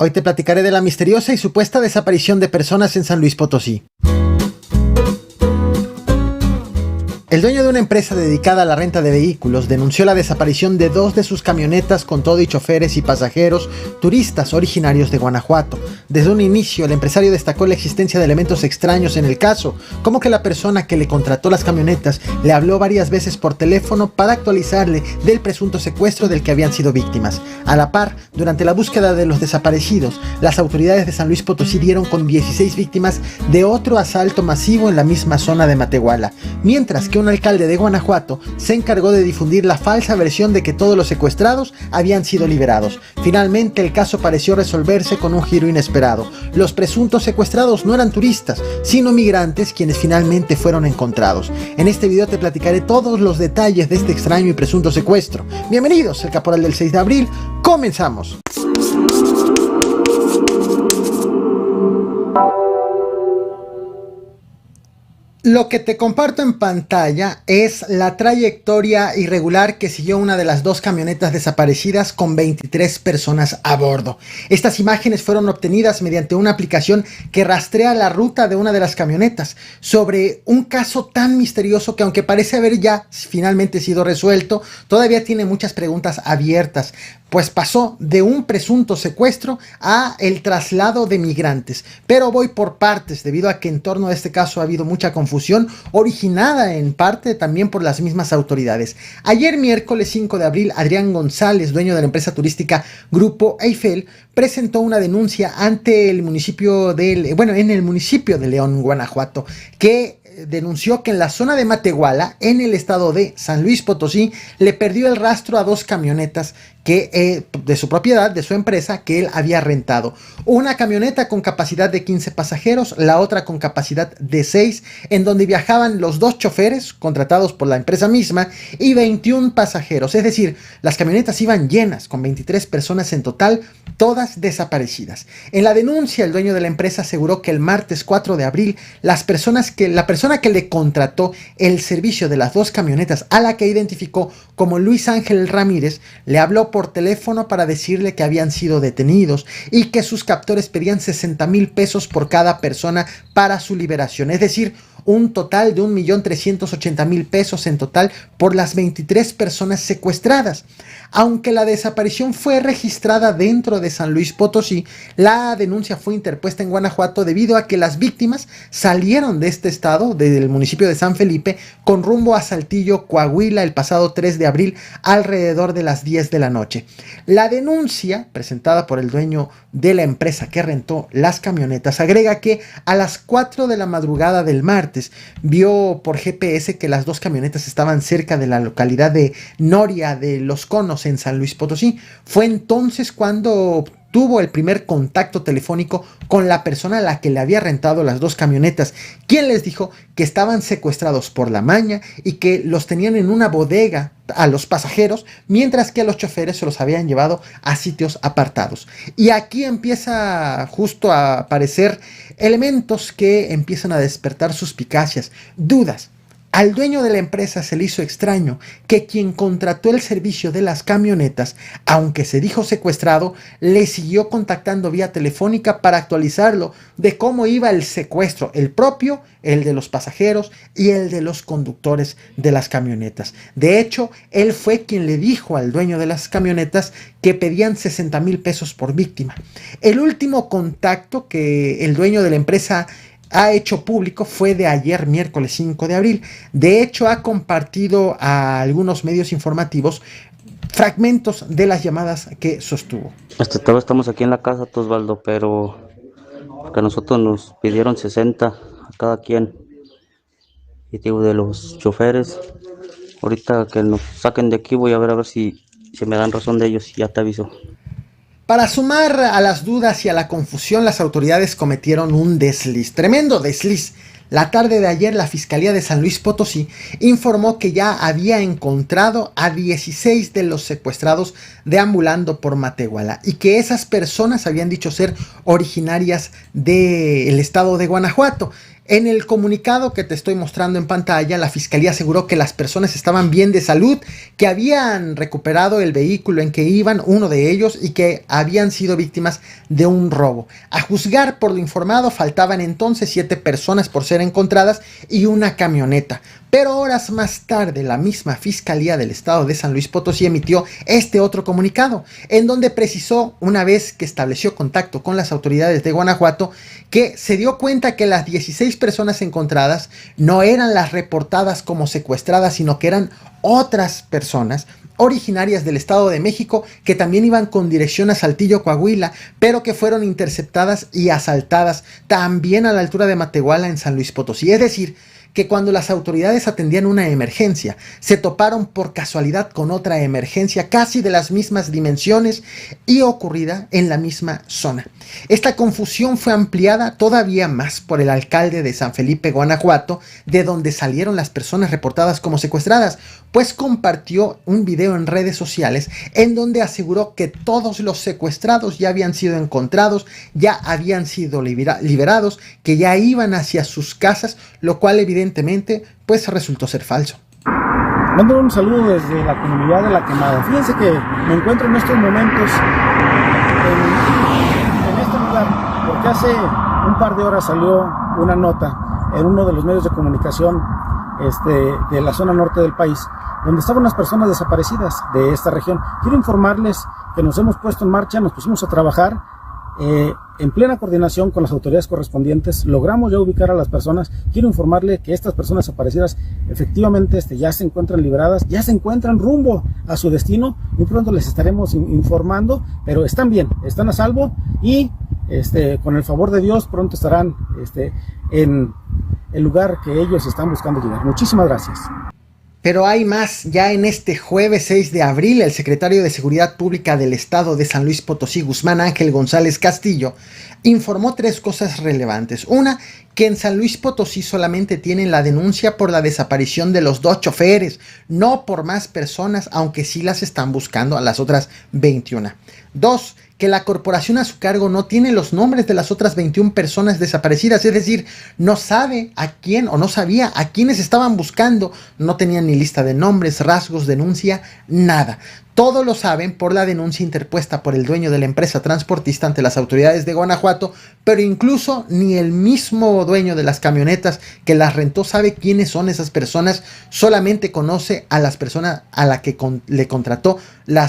Hoy te platicaré de la misteriosa y supuesta desaparición de personas en San Luis Potosí. El dueño de una empresa dedicada a la renta de vehículos denunció la desaparición de 2 de sus camionetas con todo y choferes y pasajeros turistas originarios de Guanajuato. Desde un inicio, el empresario destacó la existencia de elementos extraños en el caso, como que la persona que le contrató las camionetas le habló varias veces por teléfono para actualizarle del presunto secuestro del que habían sido víctimas. A la par, durante la búsqueda de los desaparecidos, las autoridades de San Luis Potosí dieron con 16 víctimas de otro asalto masivo en la misma zona de Matehuala, mientras que un alcalde de Guanajuato se encargó de difundir la falsa versión de que todos los secuestrados habían sido liberados. Finalmente, el caso pareció resolverse con un giro inesperado. Los presuntos secuestrados no eran turistas, sino migrantes quienes finalmente fueron encontrados. En este video te platicaré todos los detalles de este extraño y presunto secuestro. Bienvenidos al Caporal del 6 de abril, comenzamos. Lo que te comparto en pantalla es la trayectoria irregular que siguió una de las 2 camionetas desaparecidas con 23 personas a bordo. Estas imágenes fueron obtenidas mediante una aplicación que rastrea la ruta de una de las camionetas, sobre un caso tan misterioso que, aunque parece haber ya finalmente sido resuelto, todavía tiene muchas preguntas abiertas, pues pasó de un presunto secuestro a el traslado de migrantes. Pero voy por partes, debido a que en torno a este caso ha habido mucha confusión, originada en parte también por las mismas autoridades. Ayer miércoles 5 de abril, Adrián González, dueño de la empresa turística Grupo Eiffel, presentó una denuncia ante el municipio en el municipio de León, Guanajuato, que denunció que en la zona de Matehuala, en el estado de San Luis Potosí, le perdió el rastro a 2 camionetas de su propiedad, de su empresa, que él había rentado. Una camioneta con capacidad de 15 pasajeros, la otra con capacidad de 6, en donde viajaban los 2 choferes contratados por la empresa misma y 21 pasajeros. Es decir, las camionetas iban llenas, con 23 personas en total, todas desaparecidas. En la denuncia, el dueño de la empresa aseguró que el martes 4 de abril, la persona que le contrató el servicio de las 2 camionetas, a la que identificó como Luis Ángel Ramírez, le habló por teléfono para decirle que habían sido detenidos y que sus captores pedían 60,000 pesos por cada persona para su liberación, es decir, un total de 1,380,000 pesos en total por las 23 personas secuestradas. Aunque la desaparición fue registrada dentro de San Luis Potosí, la denuncia fue interpuesta en Guanajuato debido a que las víctimas salieron de este estado, del municipio de San Felipe, con rumbo a Saltillo, Coahuila, el pasado 3 de abril, alrededor de las 10 de la noche. La denuncia, presentada por el dueño de la empresa que rentó las camionetas, agrega que a las 4 de la madrugada del martes vio por GPS que las 2 camionetas estaban cerca de la localidad de Noria de los Conos, en San Luis Potosí. Fue entonces cuando tuvo el primer contacto telefónico con la persona a la que le había rentado las 2 camionetas, quien les dijo que estaban secuestrados por la maña y que los tenían en una bodega a los pasajeros, mientras que a los choferes se los habían llevado a sitios apartados. Y aquí empieza justo a aparecer elementos que empiezan a despertar suspicacias, dudas. Al dueño de la empresa se le hizo extraño que quien contrató el servicio de las camionetas, aunque se dijo secuestrado, le siguió contactando vía telefónica para actualizarlo de cómo iba el secuestro, el propio, el de los pasajeros y el de los conductores de las camionetas. De hecho, él fue quien le dijo al dueño de las camionetas que pedían 60,000 pesos por víctima. El último contacto que el dueño de la empresa ha hecho público fue de ayer miércoles 5 de abril. De hecho, ha compartido a algunos medios informativos fragmentos de las llamadas que sostuvo. Todavía estamos aquí en la casa, Osvaldo, pero porque a nosotros nos pidieron 60 a cada quien. Y digo, de los choferes, ahorita que nos saquen de aquí voy a ver si me dan razón de ellos, y ya te aviso. Para sumar a las dudas y a la confusión, las autoridades cometieron un desliz, tremendo desliz. La tarde de ayer, la Fiscalía de San Luis Potosí informó que ya había encontrado a 16 de los secuestrados deambulando por Matehuala y que esas personas habían dicho ser originarias del estado de Guanajuato. En el comunicado que te estoy mostrando en pantalla, la fiscalía aseguró que las personas estaban bien de salud, que habían recuperado el vehículo en que iban, uno de ellos, y que habían sido víctimas de un robo. A juzgar por lo informado, faltaban entonces 7 personas por ser encontradas y una camioneta. Pero horas más tarde, la misma Fiscalía del Estado de San Luis Potosí emitió este otro comunicado, en donde precisó, una vez que estableció contacto con las autoridades de Guanajuato, que se dio cuenta que las 16 personas encontradas no eran las reportadas como secuestradas, sino que eran otras personas originarias del Estado de México que también iban con dirección a Saltillo, Coahuila, pero que fueron interceptadas y asaltadas también a la altura de Matehuala en San Luis Potosí. Es decir, que cuando las autoridades atendían una emergencia, se toparon por casualidad con otra emergencia casi de las mismas dimensiones y ocurrida en la misma zona. Esta confusión fue ampliada todavía más por el alcalde de San Felipe, Guanajuato, de donde salieron las personas reportadas como secuestradas, pues compartió un video en redes sociales en donde aseguró que todos los secuestrados ya habían sido encontrados, ya habían sido liberados, que ya iban hacia sus casas, lo cual evidentemente pues resultó ser falso. Mando un saludo desde la comunidad de La Quemada. Fíjense que me encuentro en estos momentos en este lugar, porque hace un par de horas salió una nota en uno de los medios de comunicación de la zona norte del país, donde estaban unas personas desaparecidas de esta región. Quiero informarles que nos hemos puesto en marcha, nos pusimos a trabajar en plena coordinación con las autoridades correspondientes. Logramos ya ubicar a las personas. Quiero informarle que estas personas desaparecidas efectivamente ya se encuentran liberadas, ya se encuentran rumbo a su destino. Muy pronto les estaremos informando, pero están bien, están a salvo y con el favor de Dios pronto estarán en el lugar que ellos están buscando llegar. Muchísimas gracias. Pero hay más. Ya en este jueves 6 de abril, el secretario de Seguridad Pública del Estado de San Luis Potosí, Guzmán Ángel González Castillo, informó 3 cosas relevantes. Una, que en San Luis Potosí solamente tienen la denuncia por la desaparición de los 2 choferes, no por más personas, aunque sí las están buscando a las otras 21. 2, que la corporación a su cargo no tiene los nombres de las otras 21 personas desaparecidas, es decir, no sabe a quién o no sabía a quiénes estaban buscando, no tenían ni lista de nombres, rasgos, denuncia, nada. Todo lo saben por la denuncia interpuesta por el dueño de la empresa transportista ante las autoridades de Guanajuato, pero incluso ni el mismo dueño de las camionetas que las rentó sabe quiénes son esas personas, solamente conoce a las personas a la que le contrató la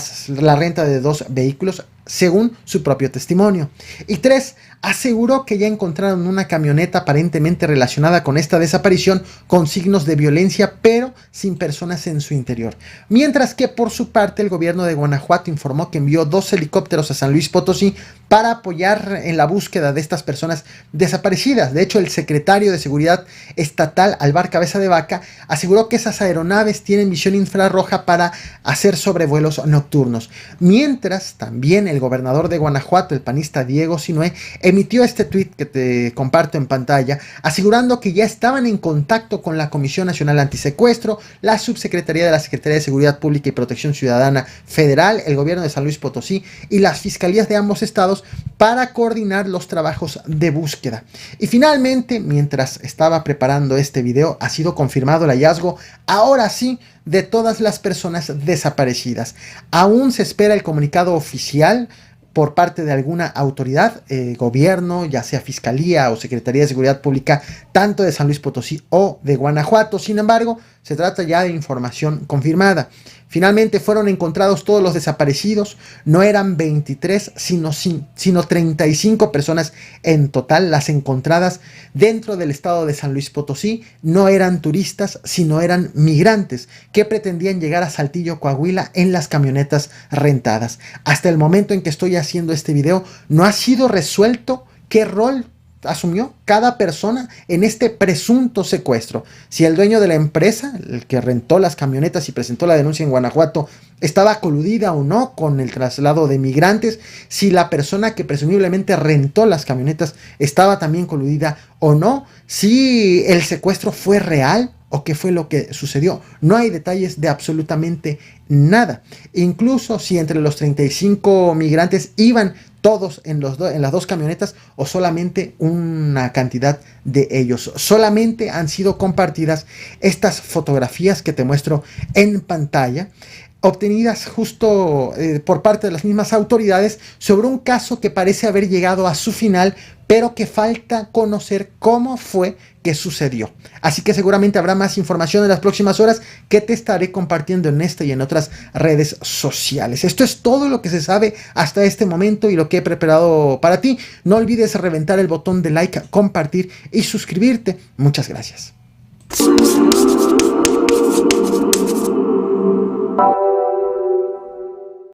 renta de 2 vehículos, según su propio testimonio. Y 3, aseguró que ya encontraron una camioneta aparentemente relacionada con esta desaparición con signos de violencia, pero sin personas en su interior. Mientras que por su parte el gobierno de Guanajuato informó que envió 2 helicópteros a San Luis Potosí para apoyar en la búsqueda de estas personas desaparecidas. De hecho, el secretario de Seguridad Estatal, Alvar Cabeza de Vaca, aseguró que esas aeronaves tienen visión infrarroja para hacer sobrevuelos nocturnos. Mientras, también el gobernador de Guanajuato, el panista Diego Sinue, emitió este tuit que te comparto en pantalla, asegurando que ya estaban en contacto con la Comisión Nacional Antisecuestro, la Subsecretaría de la Secretaría de Seguridad Pública y Protección Ciudadana Federal, el gobierno de San Luis Potosí y las fiscalías de ambos estados para coordinar los trabajos de búsqueda. Y finalmente, mientras estaba preparando este video, ha sido confirmado el hallazgo, ahora sí, de todas las personas desaparecidas. Aún se espera el comunicado oficial por parte de alguna autoridad, gobierno, ya sea Fiscalía o Secretaría de Seguridad Pública, tanto de San Luis Potosí o de Guanajuato. Sin embargo, se trata ya de información confirmada. Finalmente fueron encontrados todos los desaparecidos, no eran 23, sino 35 personas en total. Las encontradas dentro del estado de San Luis Potosí no eran turistas, sino eran migrantes que pretendían llegar a Saltillo, Coahuila en las camionetas rentadas. Hasta el momento en que estoy haciendo este video, no ha sido resuelto qué rol asumió cada persona en este presunto secuestro. Si el dueño de la empresa, el que rentó las camionetas y presentó la denuncia en Guanajuato, estaba coludida o no con el traslado de migrantes, si la persona que presumiblemente rentó las camionetas estaba también coludida o no, si el secuestro fue real o qué fue lo que sucedió. No hay detalles de absolutamente nada. Incluso si entre los 35 migrantes iban todos en las dos camionetas o solamente una cantidad de ellos. Solamente han sido compartidas estas fotografías que te muestro en pantalla, obtenidas justo por parte de las mismas autoridades sobre un caso que parece haber llegado a su final, pero que falta conocer cómo fue que sucedió. Así que seguramente habrá más información en las próximas horas que te estaré compartiendo en esta y en otras redes sociales. Esto es todo lo que se sabe hasta este momento y lo que he preparado para ti. No olvides reventar el botón de like, compartir y suscribirte. Muchas gracias.